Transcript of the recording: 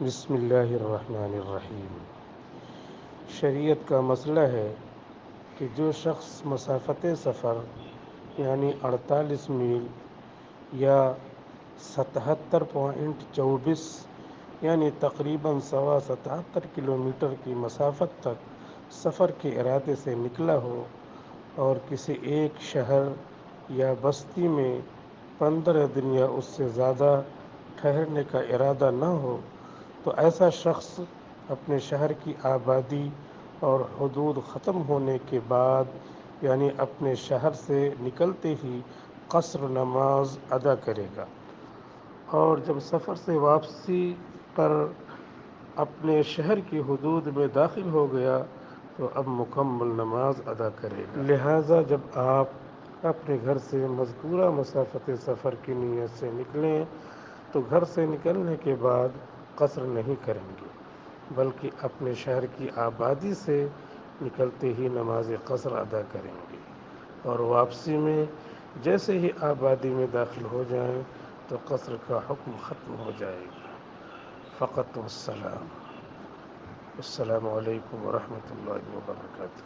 بسم اللہ الرحمن الرحیم۔ شریعت کا مسئلہ ہے کہ جو شخص مسافت سفر یعنی 48 میل یا 77.24 یعنی تقریباً 77 کلومیٹر کی مسافت تک سفر کے ارادے سے نکلا ہو اور کسی ایک شہر یا بستی میں 15 دن یا اس سے زیادہ ٹھہرنے کا ارادہ نہ ہو تو ایسا شخص اپنے شہر کی آبادی اور حدود ختم ہونے کے بعد یعنی اپنے شہر سے نکلتے ہی قصر نماز ادا کرے گا، اور جب سفر سے واپسی پر اپنے شہر کی حدود میں داخل ہو گیا تو اب مکمل نماز ادا کرے گا۔ لہٰذا جب آپ اپنے گھر سے مذکورہ مسافت سفر کی نیت سے نکلیں تو گھر سے نکلنے کے بعد قصر نہیں کریں گے، بلکہ اپنے شہر کی آبادی سے نکلتے ہی نماز قصر ادا کریں گے، اور واپسی میں جیسے ہی آبادی میں داخل ہو جائیں تو قصر کا حکم ختم ہو جائے گا۔ فقط والسلام۔ السلام علیکم ورحمۃ اللہ وبرکاتہ۔